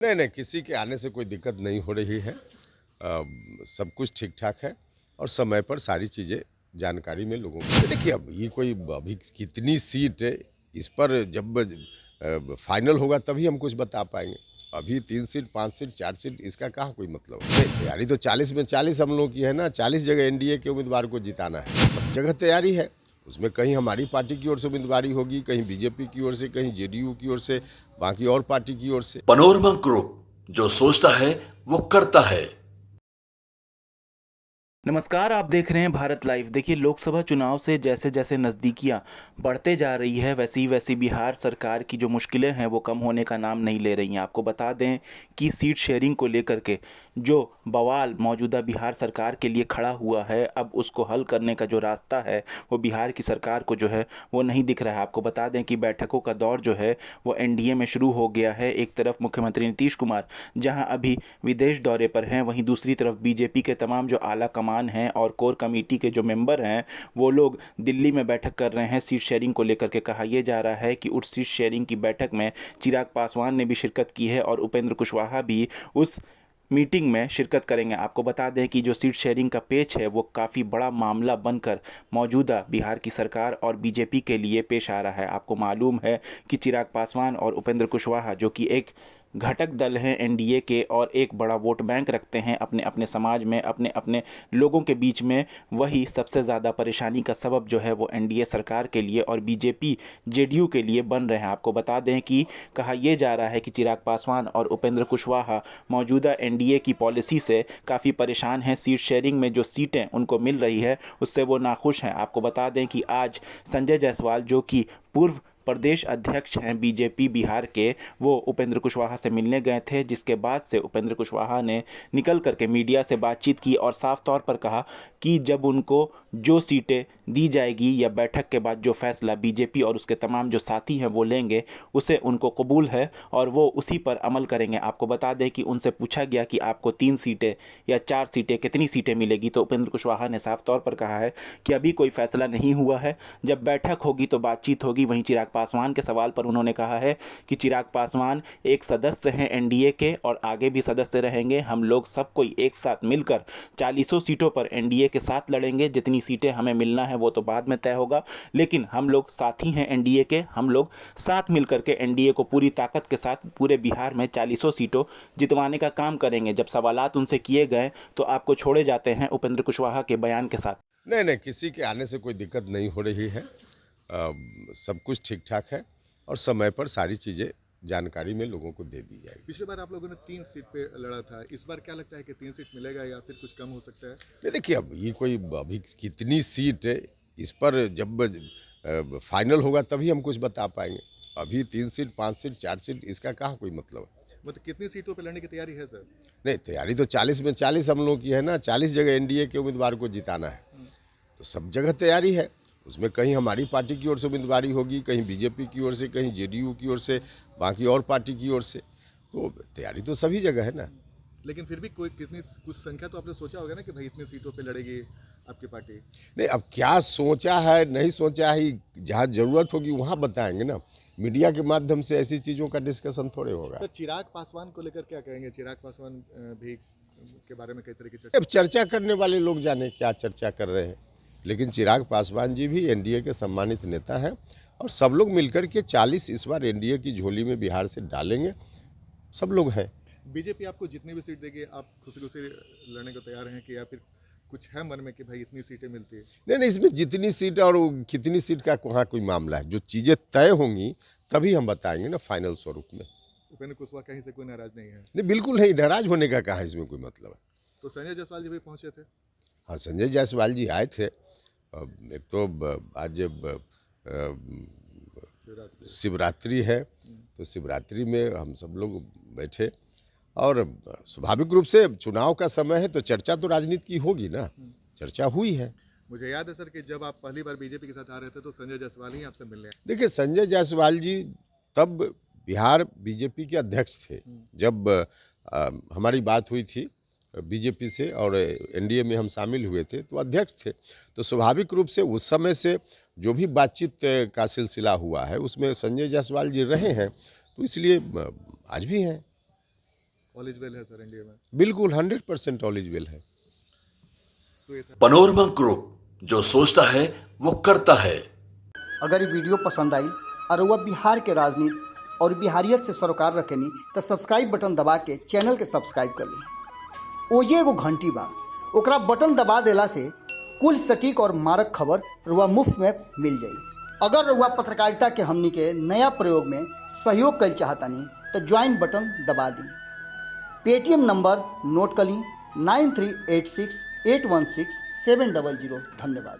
नहीं नहीं, किसी के आने से कोई दिक्कत नहीं हो रही है। सब कुछ ठीक ठाक है और समय पर सारी चीज़ें जानकारी में लोगों को देखिए। अब ये कोई अभी कितनी सीट है, इस पर जब फाइनल होगा तभी हम कुछ बता पाएंगे। अभी 3 सीट 5 सीट 4 सीट इसका कहाँ कोई मतलब है। तैयारी तो 40 में 40 हम लोगों की है ना। 40 जगह एनडीए के उम्मीदवार को जिताना है, सब जगह तैयारी है। उसमें कहीं हमारी पार्टी की ओर से उम्मीदवारी होगी, कहीं बीजेपी की ओर से, कहीं जेडीयू की ओर से, बाकी और पार्टी की ओर से। पनोरमा ग्रुप, जो सोचता है वो करता है। नमस्कार, आप देख रहे हैं भारत लाइव। देखिए, लोकसभा चुनाव से जैसे जैसे नज़दीकियां बढ़ते जा रही है वैसी वैसी बिहार सरकार की जो मुश्किलें हैं वो कम होने का नाम नहीं ले रही हैं। आपको बता दें कि सीट शेयरिंग को लेकर के जो बवाल मौजूदा बिहार सरकार के लिए खड़ा हुआ है, अब उसको हल करने का जो रास्ता है वो बिहार की सरकार को जो है वो नहीं दिख रहा है। आपको बता दें कि बैठकों का दौर जो है वो एनडीए में शुरू हो गया है। एक तरफ मुख्यमंत्री नीतीश कुमार जहाँ अभी विदेश दौरे पर हैं, वहीं दूसरी तरफ बीजेपी के तमाम जो आला कमान हैं और कोर कमेटी के जो मेंबर हैं वो लोग दिल्ली में बैठक कर रहे हैं सीट शेयरिंग को लेकर के। कहा यह जा रहा है कि उस सीट शेयरिंग की बैठक में चिराग पासवान ने भी शिरकत की है और उपेंद्र कुशवाहा भी उस मीटिंग में शिरकत करेंगे। आपको बता दें कि जो सीट शेयरिंग का पेच है वो काफ़ी बड़ा मामला बनकर मौजूदा बिहार की सरकार और बीजेपी के लिए पेश आ रहा है। आपको मालूम है कि चिराग पासवान और उपेंद्र कुशवाहा जो कि एक घटक दल हैं एनडीए के और एक बड़ा वोट बैंक रखते हैं अपने अपने समाज में, अपने अपने लोगों के बीच में, वही सबसे ज़्यादा परेशानी का सबब जो है वो एनडीए सरकार के लिए और बीजेपी जेडीयू के लिए बन रहे हैं। आपको बता दें कि कहा यह जा रहा है कि चिराग पासवान और उपेंद्र कुशवाहा मौजूदा एनडीए की पॉलिसी से काफ़ी परेशान हैं। सीट शेयरिंग में जो सीटें उनको मिल रही है उससे वो नाखुश हैं। आपको बता दें कि आज संजय जायसवाल जो कि पूर्व प्रदेश अध्यक्ष हैं बीजेपी बिहार के, वो उपेंद्र कुशवाहा से मिलने गए थे, जिसके बाद से उपेंद्र कुशवाहा ने निकल करके मीडिया से बातचीत की और साफ तौर पर कहा कि जब उनको जो सीटें दी जाएगी या बैठक के बाद जो फैसला बीजेपी और उसके तमाम जो साथी हैं वो लेंगे उसे उनको कबूल है और वो उसी पर अमल करेंगे। आपको बता दें कि उनसे पूछा गया कि आपको 3 सीटें या 4 सीटें, कितनी सीटें मिलेगी, तो उपेंद्र कुशवाहा ने साफ तौर पर कहा है कि अभी कोई फैसला नहीं हुआ है, जब बैठक होगी तो बातचीत होगी। वहीं चिराग पासवान के सवाल पर उन्होंने कहा है कि चिराग पासवान एक सदस्य हैं एनडीए के और आगे भी सदस्य रहेंगे। हम लोग सब कोई एक साथ मिलकर 40 सीटों पर एनडीए के साथ लड़ेंगे। जितनी सीटें हमें मिलना है वो तो बाद में तय होगा, लेकिन हम लोग साथी हैं एनडीए के। हम लोग साथ मिलकर के एनडीए को पूरी ताकत के साथ पूरे बिहार में 40 सीटों जितवाने का काम करेंगे। जब सवालात उनसे किए गए तो आपको छोड़े जाते हैं उपेंद्र कुशवाहा के बयान के साथ। नहीं नहीं, किसी के आने से कोई दिक्कत नहीं हो रही है। सब कुछ ठीक ठाक है और समय पर सारी चीज़ें जानकारी में लोगों को दे दी जाएगी। पिछली बार आप लोगों ने 3 सीट पे लड़ा था, इस बार क्या लगता है कि 3 सीट मिलेगा या फिर कुछ कम हो सकता है? नहीं देखिए, अब ये कोई अभी कितनी सीट है, इस पर जब फाइनल होगा तभी हम कुछ बता पाएंगे। अभी 3 सीट 5 सीट 4 सीट इसका कहाँ कोई मतलब है। मतलब कितनी सीटों पे लड़ने की तैयारी है सर? नहीं, तैयारी तो 40 में 40 हम लोगों की है ना। 40 जगह एनडीए के उम्मीदवार को जिताना है, तो सब जगह तैयारी है। उसमें कहीं हमारी पार्टी की ओर से उम्मीदवारी होगी, कहीं बीजेपी की ओर से, कहीं जेडीयू की ओर से, बाकी और पार्टी की ओर से। तो तैयारी तो सभी जगह है ना। लेकिन फिर भी कोई कितनी कुछ संख्या तो आपने सोचा होगा ना कि भाई इतनी सीटों पे लड़ेगी आपकी पार्टी? नहीं, अब क्या सोचा है नहीं सोचा है, जहाँ ज़रूरत होगी वहाँ बताएंगे ना। मीडिया के माध्यम से ऐसी चीज़ों का डिस्कशन थोड़े होगा। सर, चिराग पासवान को लेकर क्या कहेंगे? चिराग पासवान भी के बारे में कई तरह की चर्चा। अब चर्चा करने वाले लोग जाने क्या चर्चा कर रहे हैं, लेकिन चिराग पासवान जी भी एनडीए के सम्मानित नेता हैं और सब लोग मिलकर के 40 इस बार एनडीए की झोली में बिहार से डालेंगे। सब लोग हैं। बीजेपी आपको जितनी भी सीट देगी आप खुशी खुशी लड़ने को तैयार हैं कि या फिर कुछ है मन में कि भाई इतनी सीटें मिलती है? नहीं नहीं, इसमें जितनी सीट और कितनी सीट का कहाँ कोई मामला है। जो चीज़ें तय होंगी तभी हम बताएंगे ना फाइनल स्वरूप में। उपेंद्र कुशवाहा कहीं से कोई नाराज नहीं है? नहीं, बिल्कुल नहीं, नाराज होने का कहाँ इसमें कोई मतलब है। तो संजय जायसवाल जी भी पहुंचे थे? हाँ, संजय जायसवाल जी आए थे। एक तो आज शिवरात्रि है, तो शिवरात्रि में हम सब लोग बैठे और स्वाभाविक रूप से चुनाव का समय है तो चर्चा तो राजनीति की होगी ना। चर्चा हुई है। मुझे याद है सर कि जब आप पहली बार बीजेपी के साथ आ रहे थे तो संजय जायसवाल ही आपसे मिलने आए। देखिए, संजय जायसवाल जी तब बिहार बीजेपी के अध्यक्ष थे। जब हमारी बात हुई थी बीजेपी से और एनडीए में हम शामिल हुए थे तो अध्यक्ष थे, तो स्वाभाविक रूप से उस समय से जो भी बातचीत का सिलसिला हुआ है उसमें संजय जायसवाल जी रहे हैं, तो इसलिए आज भी हैं। ऑल इज वेल है सर इंडिया में? बिल्कुल 100% ऑल इज वेल है। तो ये था पनोरमा ग्रुप, जो सोचता है वो करता है। अगर ये वीडियो पसंद आई और वह बिहार के राजनीति और बिहारियत से सरोकार रखेनी तो सब्सक्राइब बटन दबा के चैनल के सब्सक्राइब कर ली। ओजे एगो घंटी बा, ओकरा बटन दबा देला से कुल सटीक और मारक खबर रुआ मुफ्त में मिल जाई। अगर रुआ पत्रकारिता के हमनी के नया प्रयोग में सहयोग कर चाहतानी तो ज्वाइन बटन दबा दी। पेटीएम नंबर नोट कर ली 9386816700। धन्यवाद।